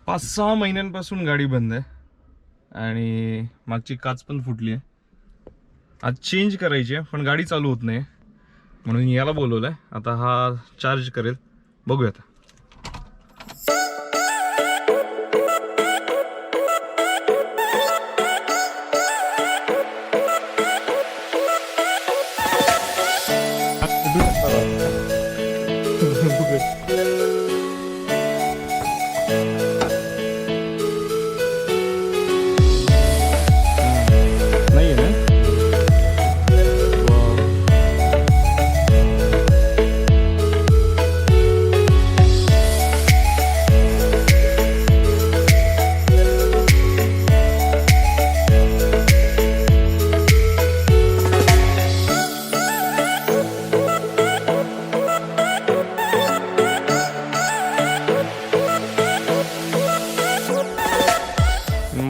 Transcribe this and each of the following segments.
5-6 महिन्यांपासून गाडी बंद आहे आणि मागची काच पण फुटली आहे. आज चेंज करायची आहे पण गाडी चालू होत नाही, म्हणून याला बोलवलंय. आता हा चार्ज करेल, बघूयात.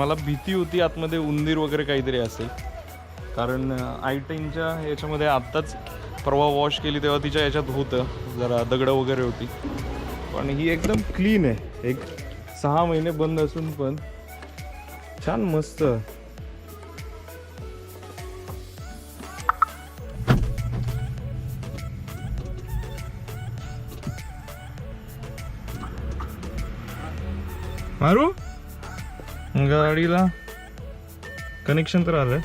मला भीती होती आतमध्ये उंदीर वगैरे काहीतरी असेल, कारण i10च्या याच्यामध्ये आत्ताच परवा वॉश केली तेव्हा तिच्या याच्यात होतं जरा दगडं वगैरे होती, पण ही एकदम क्लीन आहे. एक 6 महिने बंद असून पण छान मस्त. मारू गाडीला कनेक्शन तर आलंय,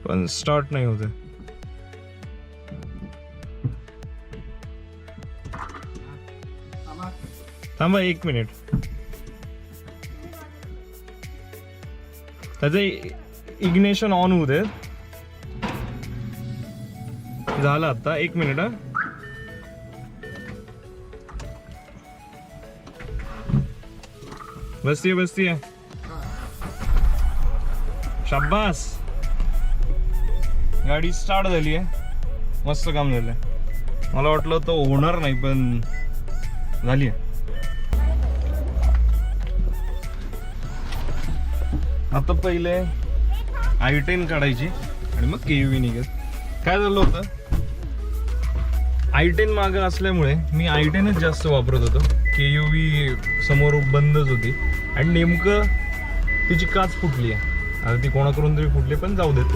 पण स्टार्ट नाही होते. थांबा 1 मिनिट. त्याचं इग्निशन ऑन होऊ दे. झालं आता. 1 मिनिट. हा बसतीये. शाबास, गाडी स्टार्ट झाली आहे. मस्त काम झालंय. मला वाटलं तो होणार नाही पण झाली आहे. आता पहिले i10 काढायची आणि मग KUV निघेल. काय झालं होतं, i10 मागं असल्यामुळे मी i10च जास्त वापरत होतो. KUV समोर बंदच होती आणि नेमकं तिची काच फुटली आहे. आता ती कोणाकडून तरी फुटली, पण जाऊ देत.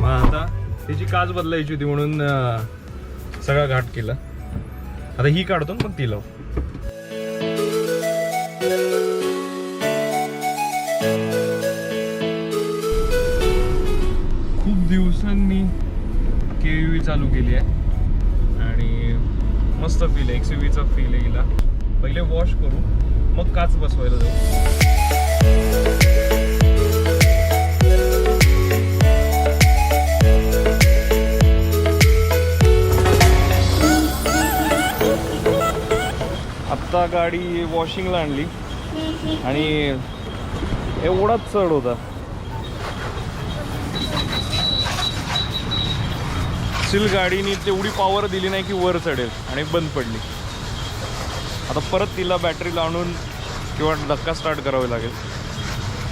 मग आता तिची काच बदलायची होती म्हणून सगळा घाट केला. आता ही काढतो मग ती लाव. खूप दिवसांनी KUV चालू केली आहे आणि मस्त फील आहे. XUVचा फील आहे हिला. पहिले वॉश करू मग काच बसवायला जाऊ. आत्ता गाडी वॉशिंगला आणली आणि एवढाच चढ होता. स्टील गाडीने तेवढी पॉवर दिली नाही की वर चढेल आणि बंद पडली. आता परत तिला बॅटरी लावून किंवा धक्का स्टार्ट करावे लागेल.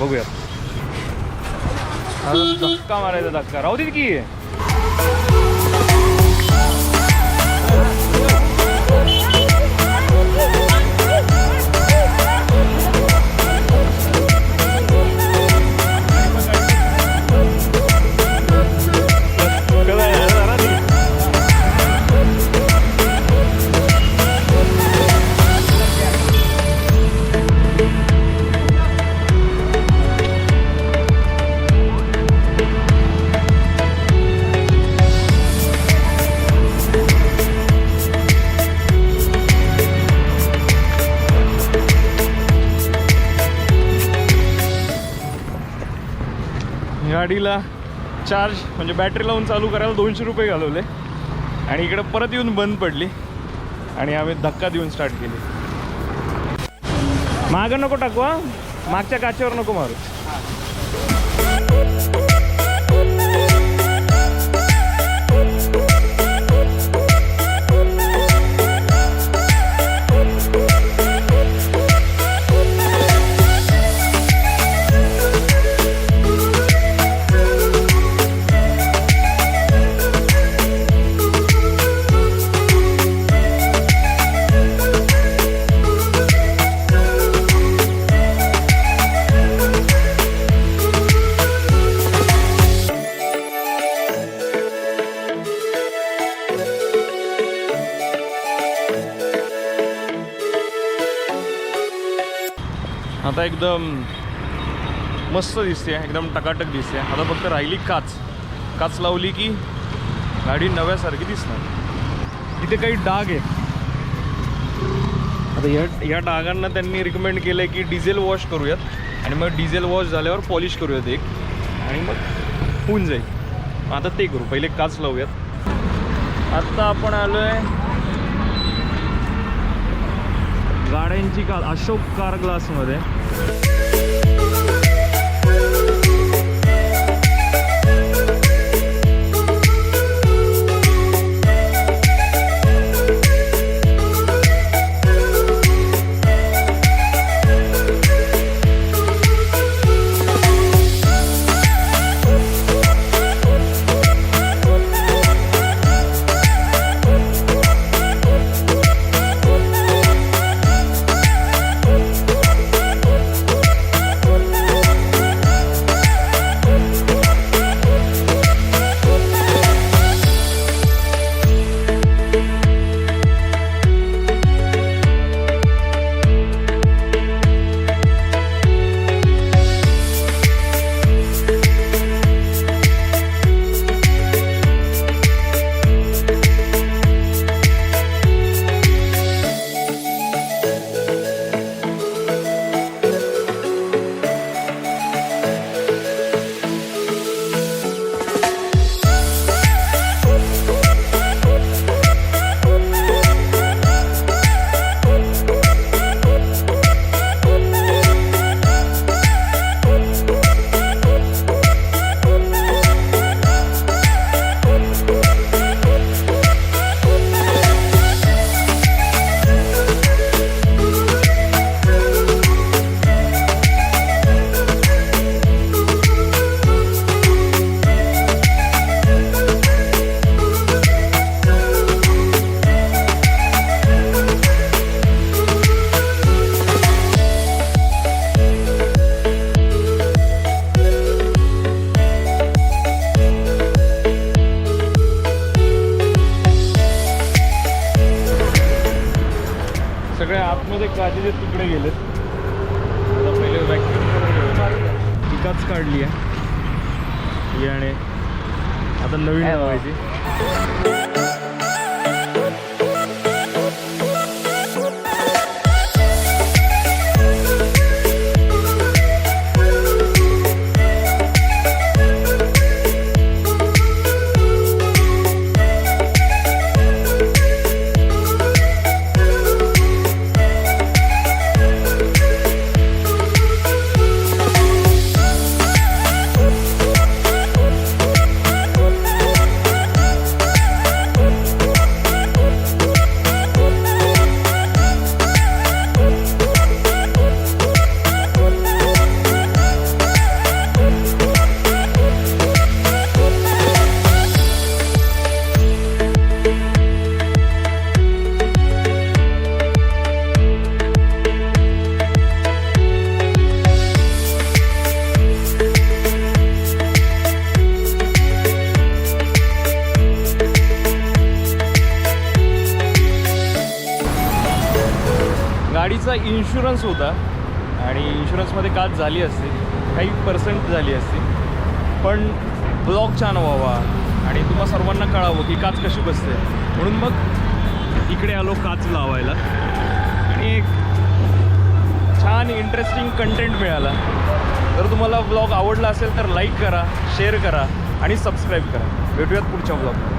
बघूयात. धक्का मारायचा. धक्का राहू दे की. गाडीला चार्ज म्हणजे बॅटरी लावून चालू करायला 200 रुपये घालवले आणि इकडे परत येऊन बंद पडली आणि आम्ही धक्का देऊन स्टार्ट केली. मागं नको टाकू, मागच्या काचेवर नको मारू. आता एकदम मस्त दिसते, एकदम टकाटक दिसते. आता फक्त राहिली काच लावली की गाडी नव्यासारखी दिसणार. तिथे काही डाग आहेत. आता या डागांना त्यांनी रिकमेंड केलं आहे की डिझेल वॉश करूयात आणि मग डिझेल वॉश झाल्यावर पॉलिश करूयात एक, आणि मग होऊन जाईल. आता ते करू, पहिले काच लावूयात. आत्ता आपण आलो आहे गाड्यांची अशोक कार ग्लासमध्ये. सगळे आतमध्ये काचेचे तुकडे गेलेत. आता पहिले व्हॅक्यूम करून पिकाच काढली आहे याने. आता नवीन लावायची. गाडीचा इन्शुरन्स होता आणि इन्शुरन्समध्ये काच झाली असती, काही पर्सेंट झाली असती, पण ब्लॉग छान व्हावा आणि तुम्हा सर्वांना कळावं की काच कशी बसते, म्हणून मग इकडे आलो काच लावायला. आणि एक छान इंटरेस्टिंग कंटेंट मिळाला. जर तुम्हाला ब्लॉग आवडला असेल तर लाईक करा, शेअर करा आणि सबस्क्राईब करा. भेटूयात पुढच्या ब्लॉग.